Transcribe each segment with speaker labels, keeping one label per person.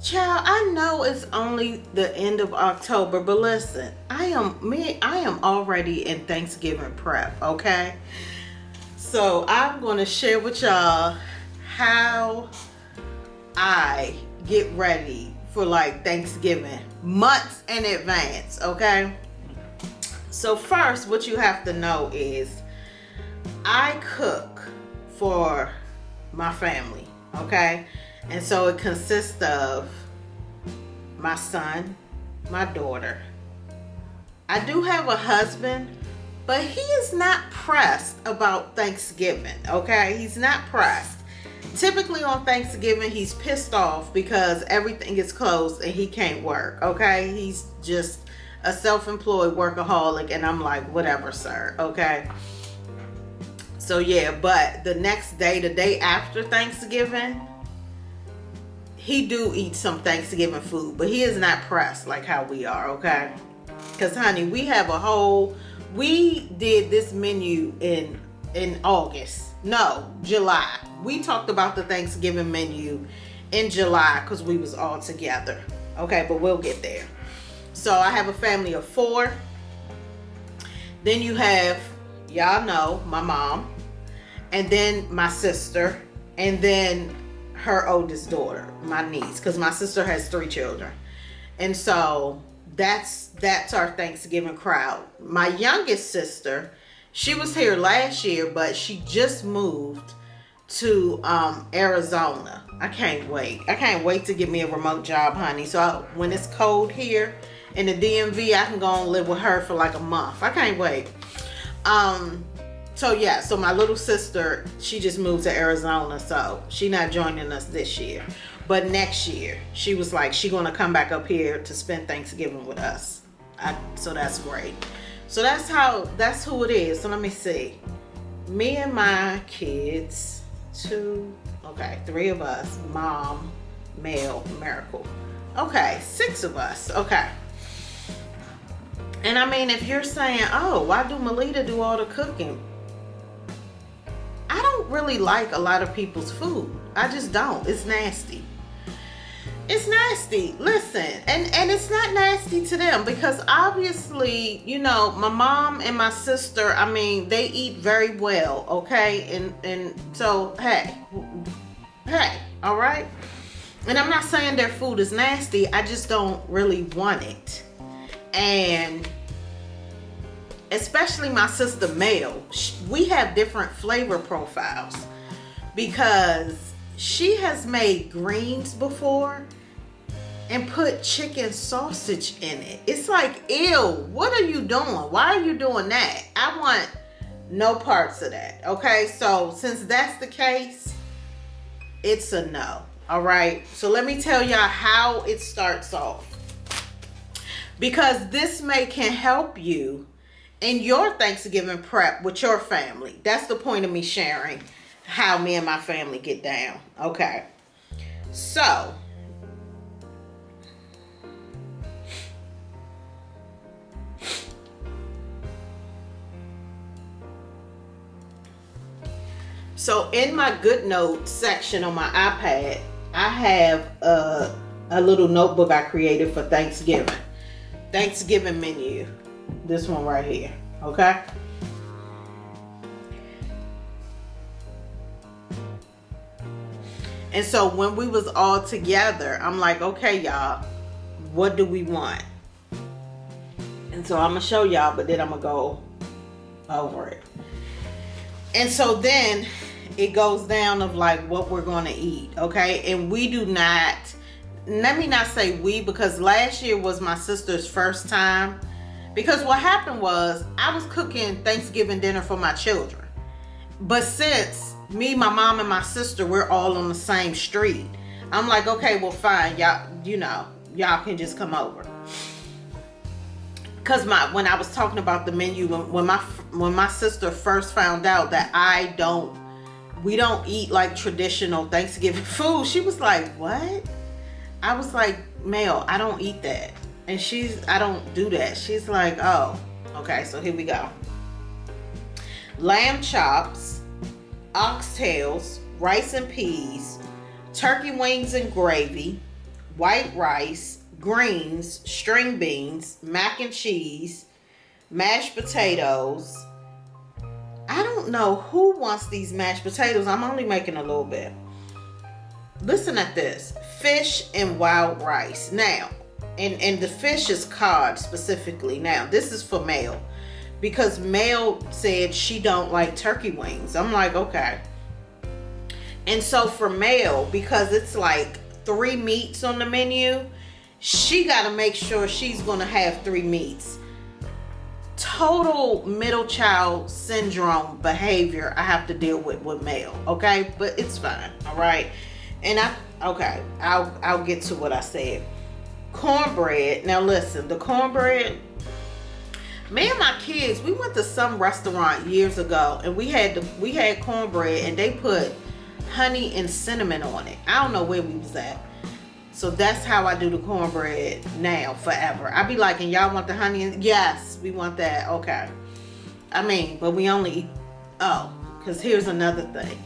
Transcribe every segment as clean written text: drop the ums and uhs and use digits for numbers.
Speaker 1: Child, I know it's only the end of October, but listen, I am already in Thanksgiving prep, okay? So I'm gonna share with y'all how I get ready for like Thanksgiving months in advance, okay? So first, what you have to know is I cook for my family, okay? And so it consists of my son, my daughter. I do have a husband, but he is not pressed about Thanksgiving, okay? He's not pressed. Typically on Thanksgiving, he's pissed off because everything is closed and he can't work, okay? He's just a self-employed workaholic, and I'm like, whatever, sir, okay? So yeah, but the next day, the day after Thanksgiving, he do eat some Thanksgiving food, but he is not pressed like how we are, okay? Because honey, we did this menu in August. No, July. We talked about the Thanksgiving menu in July because we was all together. Okay, but we'll get there. So I have a family of 4. Then you have, y'all know, my mom, and then my sister, and then her oldest daughter, my niece, because my sister has 3 children. And so that's our Thanksgiving crowd. My youngest sister, she was here last year, but she just moved to Arizona. I can't wait to get me a remote job, honey. So when it's cold here in the DMV, I can go and live with her for like a month. I can't wait. So yeah, so my little sister, she just moved to Arizona, so she not joining us this year. But next year, she was like, she gonna come back up here to spend Thanksgiving with us. So that's great. So that's who it is. So let me see. Me and my kids, 3 of us, mom, Mel, Miracle. Okay, 6 of us, okay. And I mean, if you're saying, oh, why do Melita do all the cooking? I don't really like a lot of people's food. I just don't. It's nasty. It's nasty. Listen, and it's not nasty to them because obviously, you know, my mom and my sister, I mean, they eat very well, okay? And so, hey, all right? And I'm not saying their food is nasty. I just don't really want it. And especially my sister Mel, we have different flavor profiles because she has made greens before and put chicken sausage in it. It's like, ew, what are you doing? Why are you doing that? I want no parts of that, okay? So since that's the case, it's a no, all right? So let me tell y'all how it starts off, because this can help you in your Thanksgiving prep with your family. That's the point of me sharing how me and my family get down. Okay. So, in my good notes section on my iPad, I have a little notebook I created for Thanksgiving. Thanksgiving menu. This one right here, okay? And so when we was all together, I'm like, okay, y'all, what do we want? And so I'm gonna show y'all, but then I'm gonna go over it. And so then it goes down of like what we're gonna eat, okay? And we do not, let me not say we, because last year was my sister's first time. Because what happened was I was cooking Thanksgiving dinner for my children. But since me, my mom, and my sister, we're all on the same street, I'm like, okay, well, fine. Y'all, you know, y'all can just come over. Because when I was talking about the menu, when my sister first found out that we don't eat like traditional Thanksgiving food, she was like, what? I was like, Mel, I don't eat that. And I don't do that. She's like, oh, okay, so here we go. Lamb chops, oxtails, rice and peas, turkey wings and gravy, white rice, greens, string beans, mac and cheese, mashed potatoes. I don't know who wants these mashed potatoes. I'm only making a little bit. Listen at this. Fish and wild rice. Now, and the fish is cod specifically. Now, this is for Mel. Because Mel said she don't like turkey wings. I'm like, okay. And so for Mel, because it's like 3 meats on the menu, she got to make sure she's going to have 3 meats. Total middle child syndrome behavior I have to deal with Mel, okay? But it's fine, all right? And I'll get to what I said. Cornbread. Now listen, the cornbread, me and my kids, we went to some restaurant years ago and we had cornbread and they put honey and cinnamon on it. I don't know where we was at. So that's how I do the cornbread now, forever. I be like, and y'all want the honey? Yes, we want that. Okay. I mean, but we only, because here's another thing.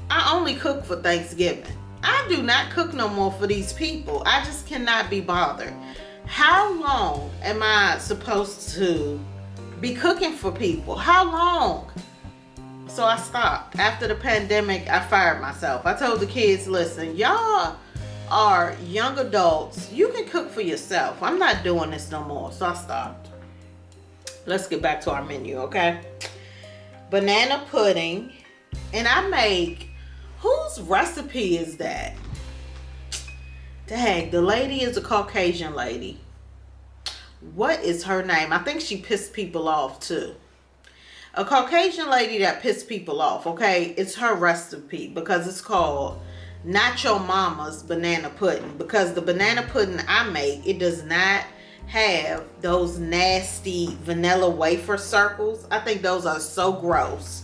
Speaker 1: I only cook for Thanksgiving. I do not cook no more for these people. I just cannot be bothered. How long am I supposed to be cooking for people? How long? So I stopped. After the pandemic, I fired myself. I told the kids, listen, y'all are young adults. You can cook for yourself. I'm not doing this no more. So I stopped. Let's get back to our menu, okay? Banana pudding. And I make, whose recipe is that? Dang, the lady is a Caucasian lady. What is her name? I think she pissed people off too. A Caucasian lady that pissed people off, okay? It's her recipe because it's called Not Your Mama's Banana Pudding. Because the banana pudding I make, it does not have those nasty vanilla wafer circles. I think those are so gross.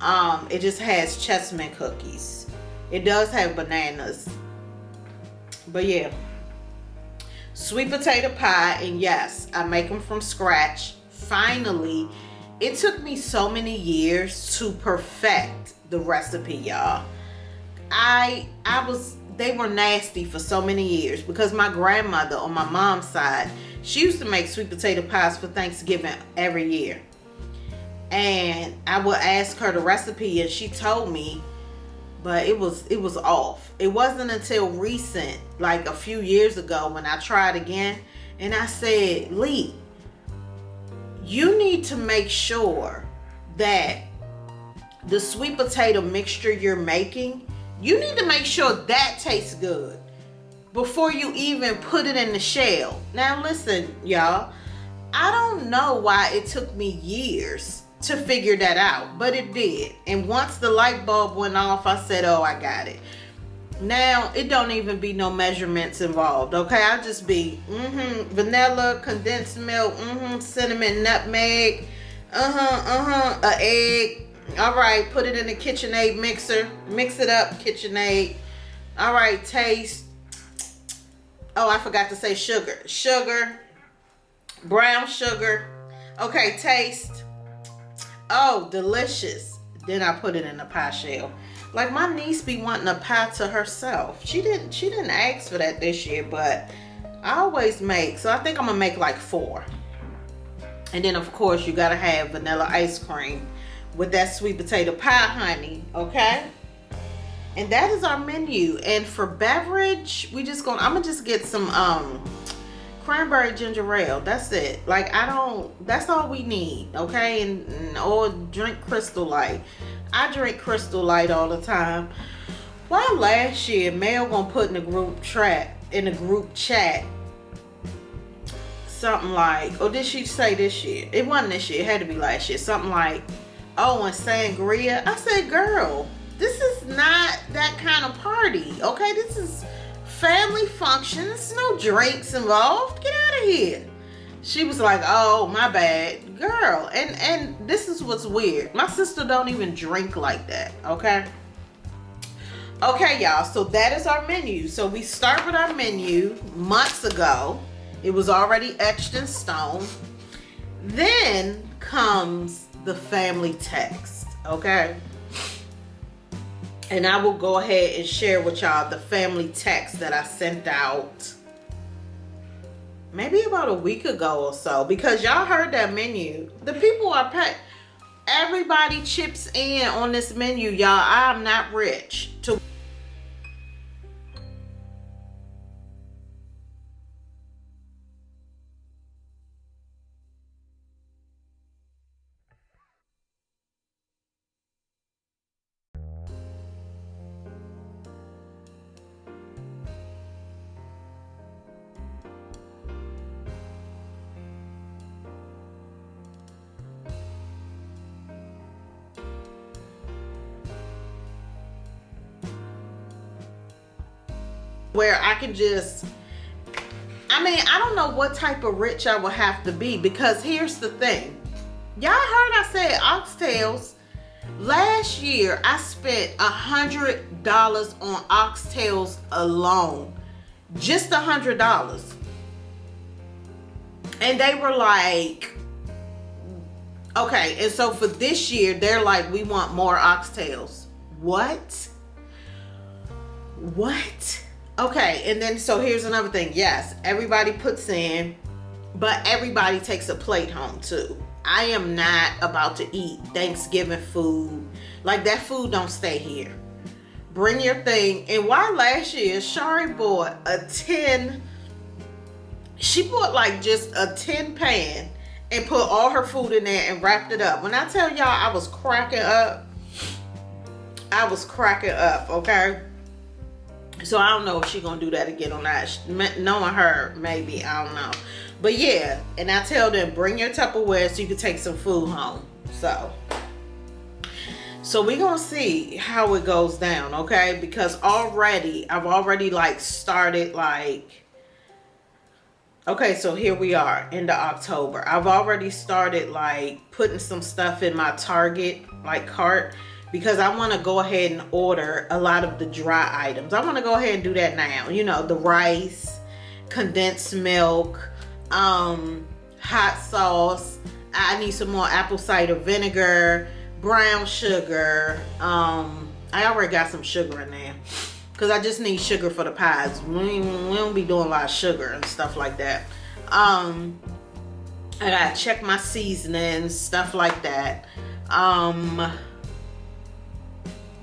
Speaker 1: It just has chessmen cookies. It does have bananas. But yeah. Sweet potato pie, and yes, I make them from scratch. Finally, it took me so many years to perfect the recipe, y'all. They were nasty for so many years because my grandmother on my mom's side, she used to make sweet potato pies for Thanksgiving every year. And I would ask her the recipe and she told me, but it was off. It wasn't until recent, like a few years ago, when I tried again and I said, Lee, you need to make sure that the sweet potato mixture you're making, you need to make sure that tastes good before you even put it in the shell. Now listen, y'all, I don't know why it took me years to figure that out, but it did. And once the light bulb went off, I said, oh, I got it. Now it don't even be no measurements involved, okay? I just be vanilla, condensed milk, cinnamon, nutmeg, a egg. All right, put it in the KitchenAid mixer, mix it up, KitchenAid. All right, taste. Oh, I forgot to say sugar, brown sugar. Okay, taste. Oh, delicious. Then I put it in the pie shell. Like my niece be wanting a pie to herself. She didn't ask for that this year, but I always make. So I think I'm gonna make like 4. And then of course you gotta have vanilla ice cream with that sweet potato pie, honey. Okay? And that is our menu. And for beverage, I'm gonna just get some cranberry ginger ale. That's it. Like that's all we need, okay? And or drink Crystal Light. I drink Crystal Light all the time. Well, last year Mel gonna put in the group chat something like, oh, did she say this year? It wasn't this year, it had to be last year. Something like, oh, and sangria. I said, girl, this is not that kind of party, okay? This is family function. There's no drinks involved. Get out of here. She was like, oh, my bad. Girl, and this is what's weird. My sister don't even drink like that, okay? Okay, y'all, so that is our menu. So we start with our menu months ago. It was already etched in stone. Then comes the family text, okay? And I will go ahead and share with y'all the family text that I sent out maybe about a week ago or so, because y'all heard that menu. The people are packed. Everybody chips in on this menu, y'all. I'm not rich to where I can just, I mean, I don't know what type of rich I would have to be, because here's the thing. Y'all heard I said oxtails. Last year, I spent $100 on oxtails alone. Just $100. And they were like, okay, and so for this year, they're like, we want more oxtails. What? Okay, and then so here's another thing. Yes, everybody puts in, but everybody takes a plate home too. I am not about to eat Thanksgiving food. Like, that food don't stay here. Bring your thing. And why last year, Shari bought a 10, she bought like just a 10 pan and put all her food in there and wrapped it up. When I tell y'all I was cracking up, okay? So I don't know if she's gonna do that again or not. Knowing her, maybe, I don't know. But yeah, and I tell them, bring your Tupperware so you can take some food home. So we're gonna see how it goes down, okay? Because I've already like started like, okay, so here we are into October. I've already started like putting some stuff in my Target like cart, because I want to go ahead and order a lot of the dry items. I want to go ahead and do that now. You know, the rice, condensed milk, hot sauce. I need some more apple cider vinegar, brown sugar. I already got some sugar in there, because I just need sugar for the pies. We don't be doing a lot of sugar and stuff like that. I gotta check my seasonings, stuff like that.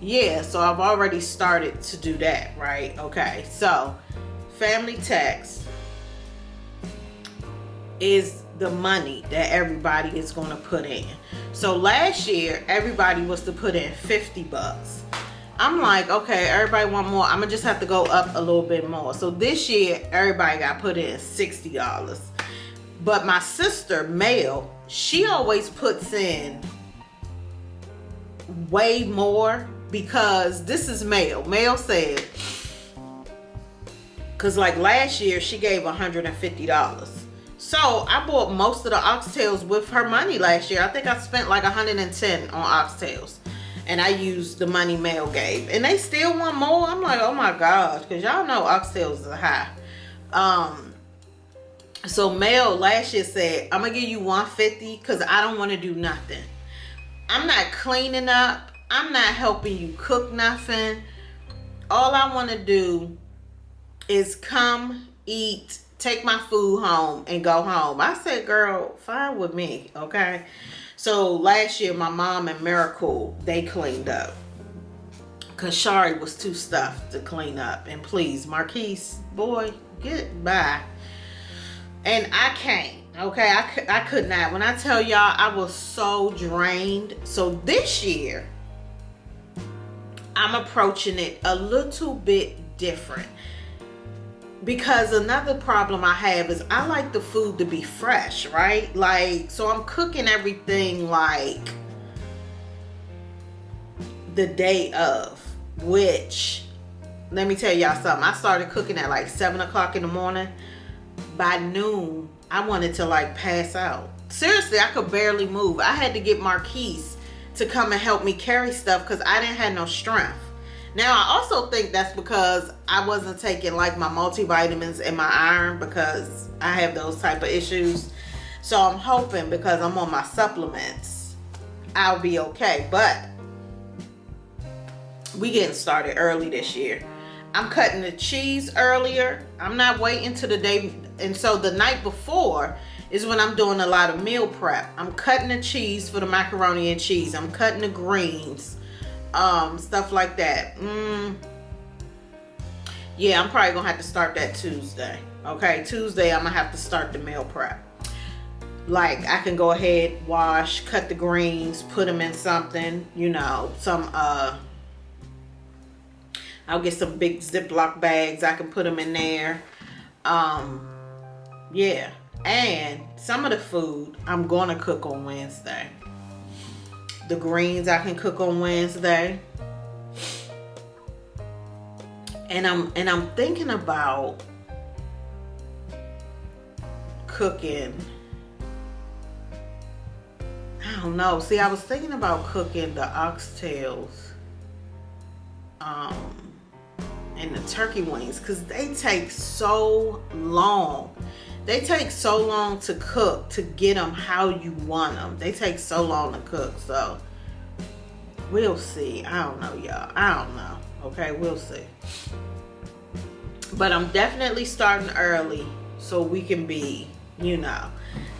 Speaker 1: Yeah, so I've already started to do that, right? Okay, so family tax is the money that everybody is going to put in. So last year, everybody was to put in $50. I'm like, okay, everybody want more. I'm gonna just have to go up a little bit more. So this year, everybody got put in $60. But my sister, Mel, she always puts in way more, because this is Mel. Mel said, because like last year, she gave $150. So I bought most of the oxtails with her money last year. I think I spent like $110 on oxtails. And I used the money Mel gave. And they still want more. I'm like, oh my gosh. Because y'all know oxtails are high. So Mel last year said, I'm going to give you $150 because I don't want to do nothing. I'm not cleaning up. I'm not helping you cook nothing. All I want to do is come, eat, take my food home, and go home. I said, girl, fine with me, okay? So last year, my mom and Miracle, they cleaned up. Because Shari was too stuffed to clean up. And please, Marquise, boy, goodbye. And I can't, okay? I could not. When I tell y'all, I was so drained. So this year, I'm approaching it a little bit different. Because another problem I have is I like the food to be fresh, right? Like, so I'm cooking everything like the day of, which, let me tell y'all something. I started cooking at like 7 o'clock in the morning. By noon, I wanted to like pass out. Seriously, I could barely move. I had to get Marquise to come and help me carry stuff because I didn't have no strength. Now, I also think that's because I wasn't taking like my multivitamins and my iron, because I have those type of issues. So I'm hoping because I'm on my supplements, I'll be okay. But we getting started early this year. I'm cutting the cheese earlier. I'm not waiting till the day. And so the night before is when I'm doing a lot of meal prep. I'm cutting the cheese for the macaroni and cheese. I'm cutting the greens, stuff like that. Yeah, I'm probably gonna have to start that Tuesday. Okay, Tuesday I'm gonna have to start the meal prep. Like, I can go ahead, wash, cut the greens, put them in something, you know, some I'll get some big Ziploc bags. I can put them in there. Yeah. And some of the food I'm going to cook on Wednesday. The greens I can cook on Wednesday. And I'm thinking about cooking. I don't know. See, I was thinking about cooking the oxtails. And the turkey wings, because they take so long. They take so long to cook, to get them how you want them. They take so long to cook. So we'll see. I don't know, y'all. I don't know. Okay, we'll see. But I'm definitely starting early so we can be, you know,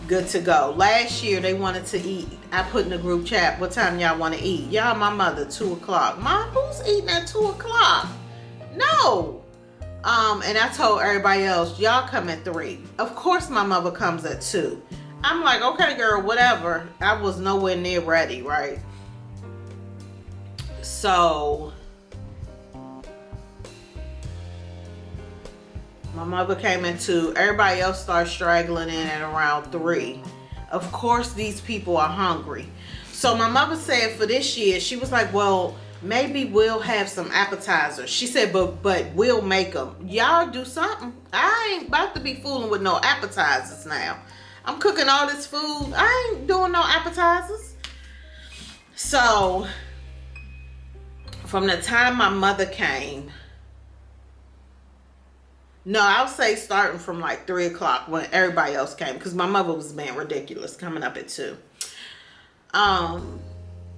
Speaker 1: good to go. Last year they wanted to eat. I put in the group chat, what time y'all want to eat? Y'all, my mother, 2 o'clock. Mom, who's eating at 2 o'clock? No. And I told everybody else, y'all come at 3. Of course my mother comes at 2. I'm like, okay, girl, whatever. I was nowhere near ready, right? So my mother came at 2. Everybody else started straggling in at around 3. Of course these people are hungry. So my mother said for this year, she was like, well, maybe we'll have some appetizers. She said, but we'll make them. Y'all do something. I ain't about to be fooling with no appetizers now. I'm cooking all this food. I ain't doing no appetizers. So from the time my mother came, no, I'll say starting from like 3 o'clock when everybody else came, because my mother was being ridiculous coming up at 2.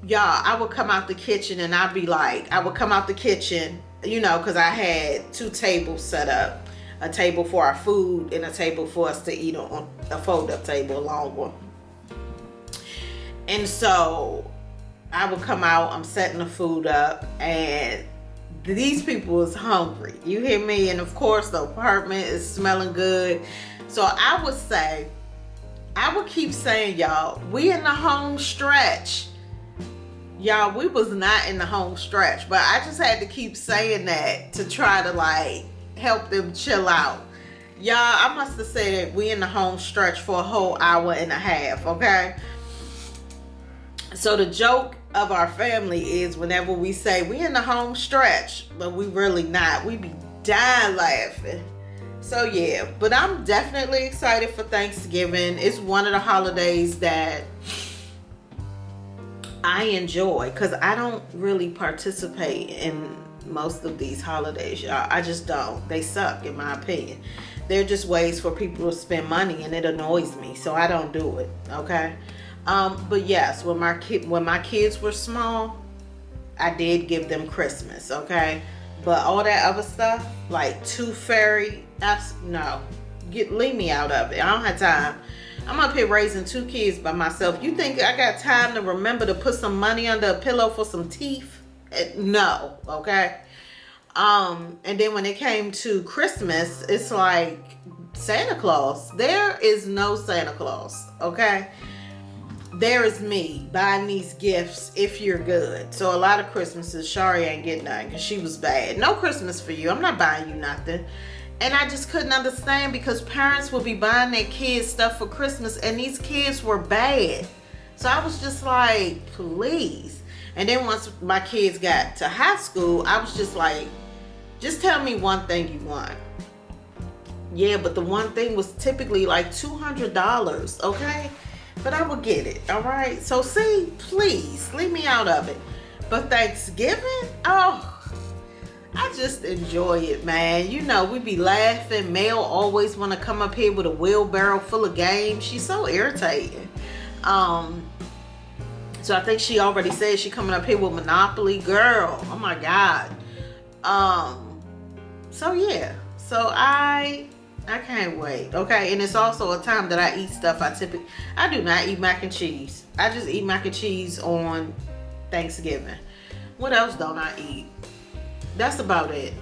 Speaker 1: Y'all, I would come out the kitchen and I'd be like, I would come out the kitchen, you know, because I had 2 tables set up. A table for our food and a table for us to eat on, a fold-up table, a long one. And so I would come out, I'm setting the food up, and these people is hungry. You hear me? And of course the apartment is smelling good. So I would say, I would keep saying, y'all, we in the home stretch. Y'all, we was not in the home stretch, but I just had to keep saying that to try to like help them chill out. Y'all, I must have said we in the home stretch for a whole hour and a half, okay? So the joke of our family is whenever we say we in the home stretch, but we really not, we be dying laughing. So yeah, but I'm definitely excited for Thanksgiving. It's one of the holidays that I enjoy, because I don't really participate in most of these holidays, y'all. I just don't. They suck, in my opinion. They're just ways for people to spend money, and it annoys me, so I don't do it, okay? But yes, when my kids were small, I did give them Christmas, okay? But all that other stuff, like Tooth Fairy, no. Leave me out of it. I don't have time. I'm up here raising 2 kids by myself. You think I got time to remember to put some money under a pillow for some teeth? No, okay? And then when it came to Christmas, it's like Santa Claus. There is no Santa Claus, okay? There is me buying these gifts if you're good. So a lot of Christmases, Shari ain't getting none because she was bad. No Christmas for you. I'm not buying you nothing. And I just couldn't understand, because parents would be buying their kids stuff for Christmas and these kids were bad. So I was just like, please. And then once my kids got to high school, I was just like, just tell me one thing you want. Yeah, but the one thing was typically like $200, okay? But I would get it, all right? So see, please, leave me out of it. But Thanksgiving, oh, I just enjoy it, man. You know, we be laughing. Mel always want to come up here with a wheelbarrow full of games. She's so irritating. So I think she already said she coming up here with Monopoly. Girl, oh my God. So yeah. So I can't wait. Okay, and it's also a time that I eat stuff I do not eat mac and cheese. I just eat mac and cheese on Thanksgiving. What else don't I eat? That's about it.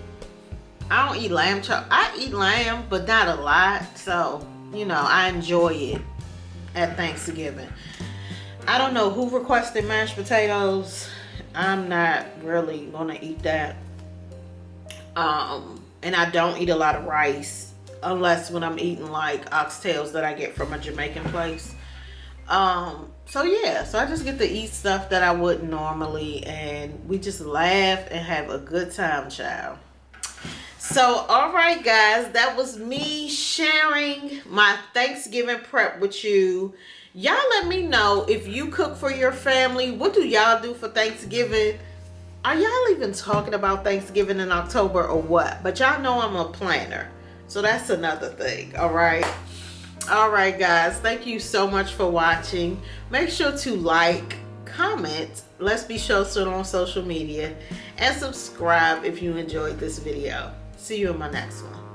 Speaker 1: I don't eat lamb chop. I eat lamb, but not a lot. So, you know, I enjoy it at Thanksgiving. I don't know who requested mashed potatoes. I'm not really gonna eat that. And I don't eat a lot of rice unless when I'm eating like oxtails that I get from a Jamaican place. So yeah, so I just get to eat stuff that I wouldn't normally, and we just laugh and have a good time, child. So, all right, guys, that was me sharing my Thanksgiving prep with you. Y'all let me know if you cook for your family. What do y'all do for Thanksgiving? Are y'all even talking about Thanksgiving in October or what? But y'all know I'm a planner, so that's another thing. All right. All right, guys. Thank you so much for watching. Make sure to like, comment. Let's be Showstone on social media, and subscribe if you enjoyed this video. See you in my next one.